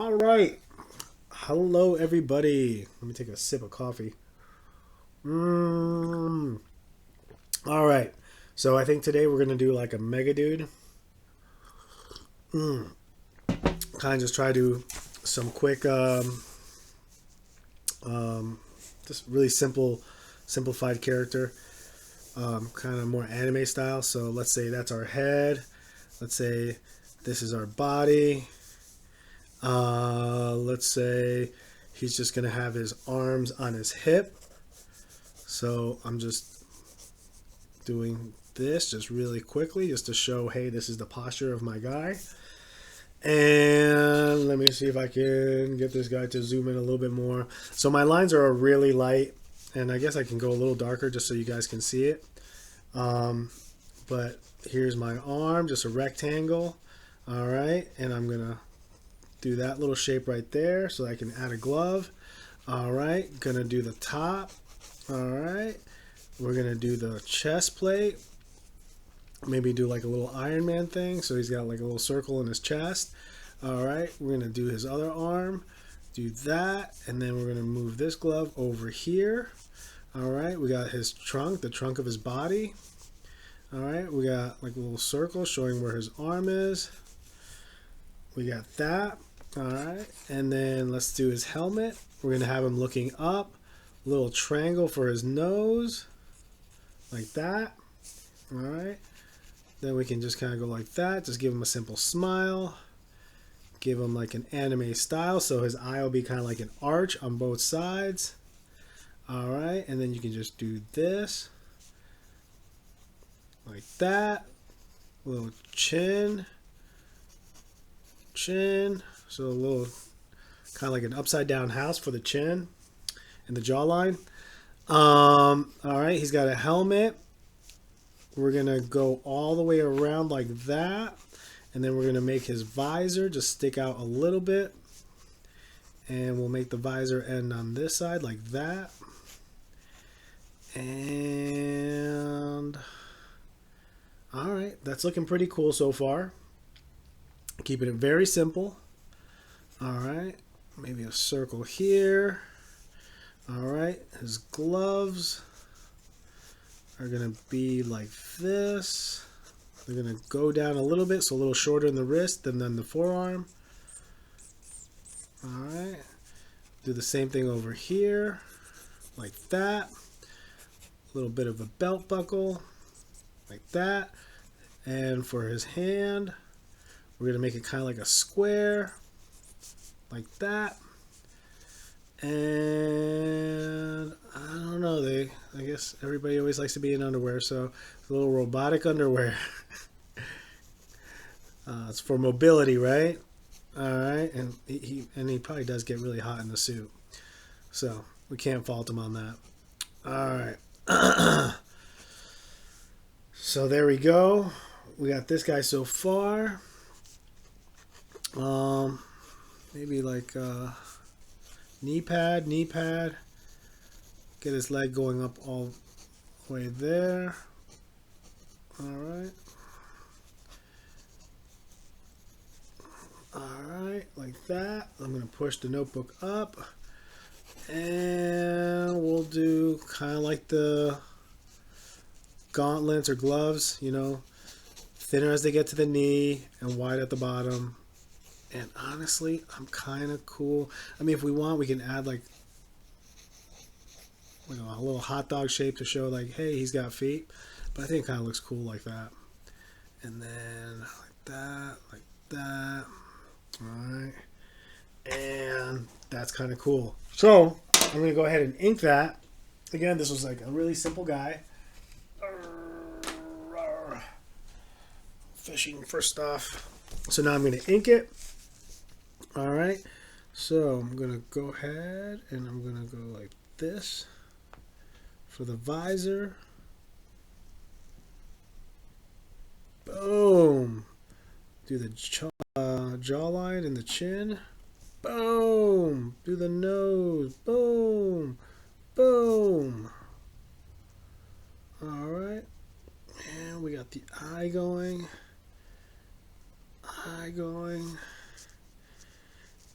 All right. Hello, everybody. Let me take a sip of coffee. Mmm. All right. So I think today we're gonna do like a mega dude. Kind of just try to some quick, um, just really simplified character. Kind of more anime style. So let's say that's our head. Let's say this is our body. Let's say he's just gonna have his arms on his hip. So I'm just doing this just really quickly just to show, hey, this is the posture of my guy. And let me see if I can get this guy to zoom in a little bit more. So my lines are really light, and I guess I can go a little darker just so you guys can see it. But here's my arm, just a rectangle. All right, and I'm gonna do that little shape right there so I can add a glove. All right, gonna do the top. All right, we're gonna do the chest plate. Maybe do like a little Iron Man thing, so he's got like a little circle in his chest. All right, we're gonna do his other arm, do that, and then we're gonna move this glove over here. All right, we got his trunk, the trunk of his body. All right, we got like a little circle showing where his arm is. We got that. All right, and then let's do his helmet. We're gonna have him looking up, little triangle for his nose, like that. All right. Then we can just kind of go like that. Just give him a simple smile. Give him like an anime style. So his eye will be kind of like an arch on both sides. All right. And then you can just do this. Like that. Little chin. Chin. So a little kind of like an upside down house for the chin and the jawline. All right. He's got a helmet. We're going to go all the way around like that. And then we're going to make his visor just stick out a little bit. And we'll make the visor end on this side like that. And all right, that's looking pretty cool so far. Keeping it very simple. All right, maybe a circle here. All right, his gloves are going to be like this. They're going to go down a little bit, so a little shorter in the wrist than the forearm. All right. Do the same thing over here, like that. A little bit of a belt buckle, like that. And for his hand, we're going to make it kind of like a square, like that. And I don't know, I guess everybody always likes to be in underwear, so a little robotic underwear. It's for mobility, right? All right, and he probably does get really hot in the suit, so we can't fault him on that. All right, so there we go. We got this guy so far. Maybe like knee pad. Get his leg going up all the way there. All right. Alright, like that. I'm going to push the notebook up. And we'll do kind of like the gauntlets or gloves, you know, thinner as they get to the knee and wide at the bottom. And honestly, I'm kind of cool. I mean, if we want, we can add like you know, a little hot dog shape to show like, hey, he's got feet. But I think it kind of looks cool like that. And then like that, like that. Alright, and that's kind of cool. So I'm going to go ahead and ink that. Again, this was like a really simple guy. Fishing for stuff. So now I'm going to ink it. Alright, so I'm going to go ahead and I'm going to go like this for the visor. Boom. Do the jawline and the chin. Boom. Do the nose. Boom. Boom. All right. And we got the eye going.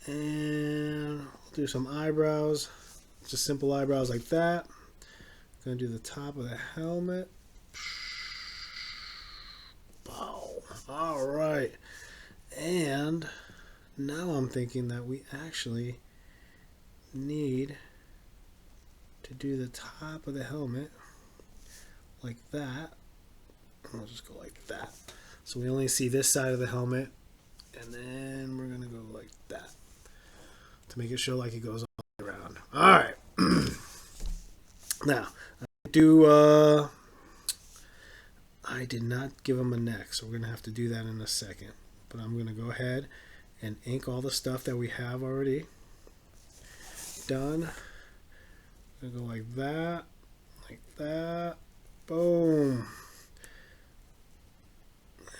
And we'll do some eyebrows, just simple eyebrows like that. Gonna do the top of the helmet. Bow. All right. And now I'm thinking that we actually need to do the top of the helmet like that. I'll just go like that. So we only see this side of the helmet, and then we're gonna go like that to make it show like it goes all the way around. All right. Now, I did not give him a neck, so we're gonna have to do that in a second. But I'm gonna go ahead and ink all the stuff that we have already done. I'm gonna go like that, boom,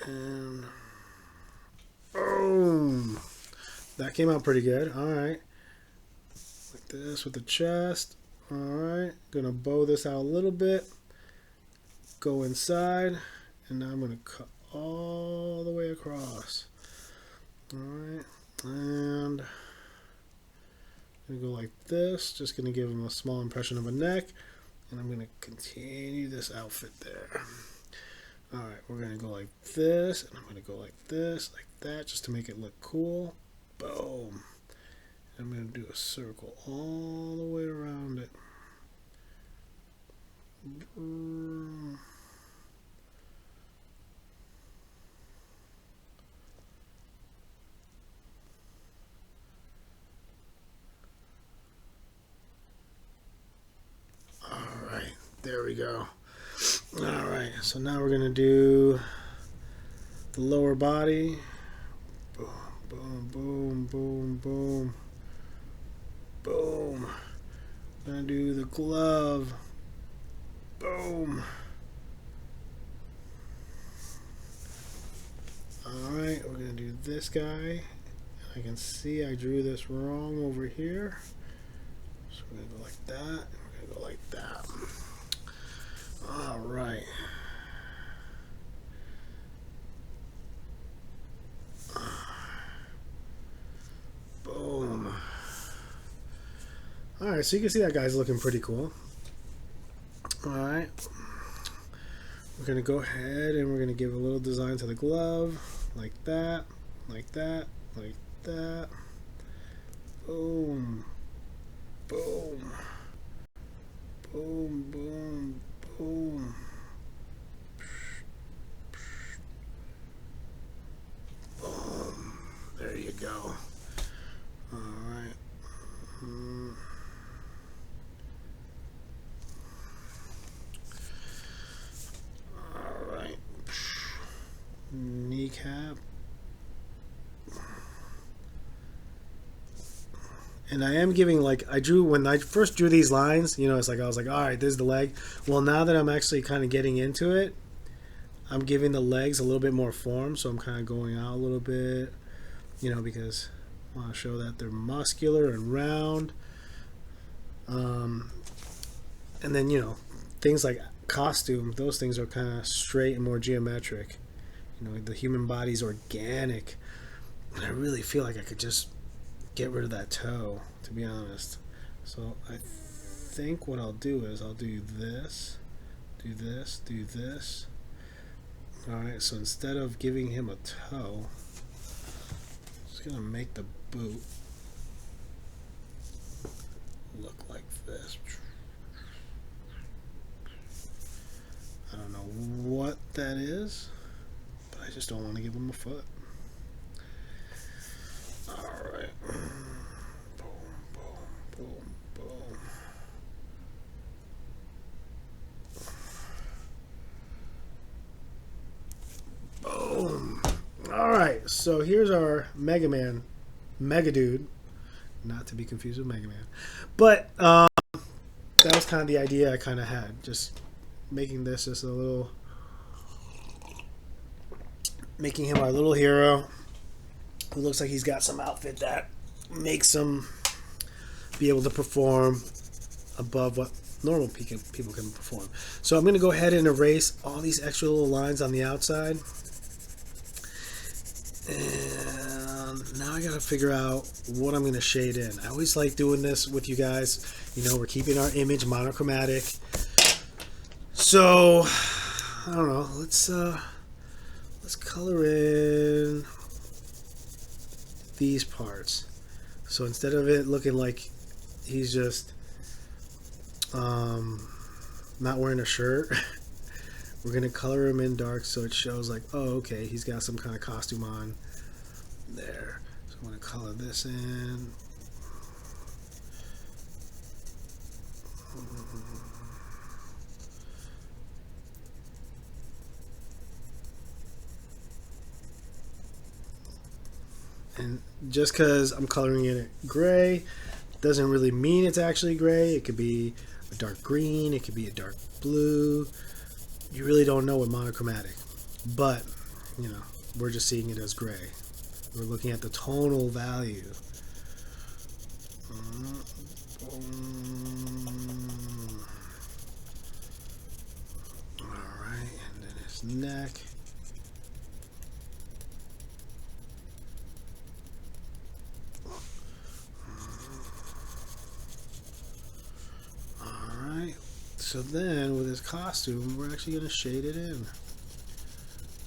and boom. That came out pretty good. All right, like this with the chest. All right, gonna bow this out a little bit, go inside, and now I'm gonna cut all the way across. All right, and I'm gonna go like this, just gonna give him a small impression of a neck, and I'm gonna continue this outfit there. All right, we're gonna go like this, and I'm gonna go like this, like that, just to make it look cool. Boom. I'm going to do a circle all the way around it. All right, there we go. All right, so now we're going to do the lower body. Boom, boom, boom, boom, boom. Boom. I'm gonna do the glove. Boom. Alright, we're gonna do this guy. I can see I drew this wrong over here. So we're gonna go like that, and we're gonna go like that. Alright. Boom. Alright, so you can see that guy's looking pretty cool. Alright. We're going to go ahead and we're going to give a little design to the glove. Like that. Like that. Like that. Boom. Boom. Boom, boom, boom. Boom. There you go. Alright. Alright. Kneecap. And I am giving, like, I drew, when I first drew these lines, you know, it's like, I was like, alright, there's the leg. Well, now that I'm actually kind of getting into it, I'm giving the legs a little bit more form, so I'm kind of going out a little bit, you know, because I want to show that they're muscular and round. And then, you know, things like costume, those things are kind of straight and more geometric. You know, the human body's organic. And I really feel like I could just get rid of that toe, to be honest. So I think what I'll do is I'll do this, do this, do this. Alright, so instead of giving him a toe, I'm just going to make the boot look like this. I don't know what that is, but I just don't want to give him a foot. Alright. Boom, boom, boom, boom. Boom. Alright, so here's our Mega Man, Mega Dude. Not to be confused with Mega Man. But that was kind of the idea I kind of had. Just making this just a little, making him our little hero who looks like he's got some outfit that makes him be able to perform above what normal people can perform. So I'm going to go ahead and erase all these extra little lines on the outside. And now I gotta figure out what I'm gonna shade in. I always like doing this with you guys. You know, we're keeping our image monochromatic. So I don't know. Let's color in these parts. So instead of it looking like he's just not wearing a shirt, we're gonna color him in dark so it shows like, oh, okay, he's got some kind of costume on there. So I'm gonna color this in. And just because I'm coloring in it gray doesn't really mean it's actually gray. It could be a dark green, it could be a dark blue. You really don't know with monochromatic. But, you know, we're just seeing it as gray. We're looking at the tonal value. Alright, and then his neck. So then with his costume, we're actually going to shade it in.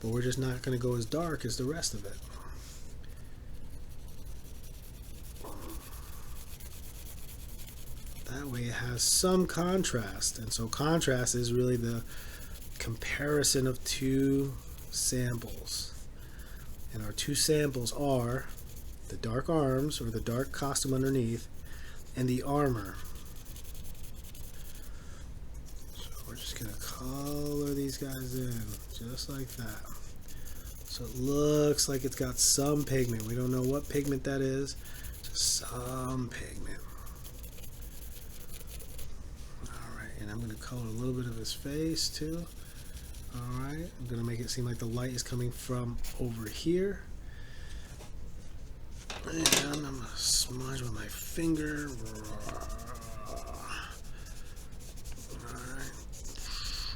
But we're just not going to go as dark as the rest of it. That way it has some contrast. And so contrast is really the comparison of two samples. And our two samples are the dark arms, or the dark costume underneath, and the armor. Just gonna color these guys in just like that, so it looks like it's got some pigment. We don't know what pigment that is, just some pigment. Alright, and I'm gonna color a little bit of his face too. Alright, I'm gonna make it seem like the light is coming from over here, and I'm gonna smudge with my finger.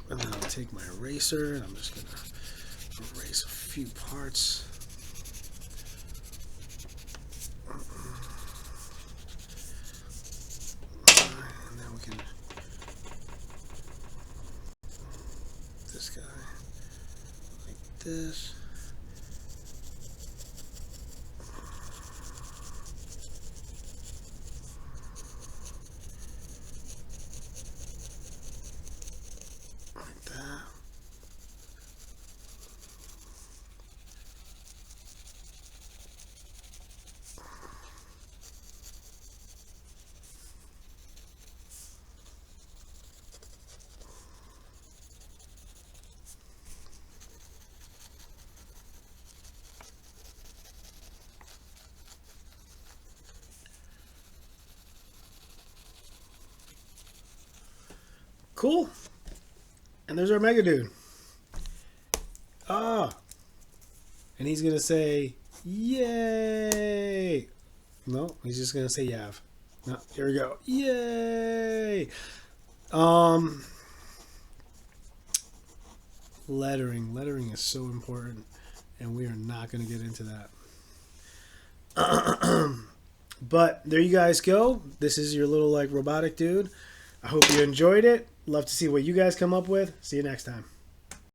And then I'll take my eraser and I'm just going to erase a few parts. And then we can, this guy, like this. Cool. And there's our Mega Dude. Ah. And he's going to say, yay. No, he's just going to say yav. No, here we go. Yay. Lettering. Lettering is so important. And we are not going to get into that. But there you guys go. This is your little like robotic dude. I hope you enjoyed it. Love to see what you guys come up with. See you next time.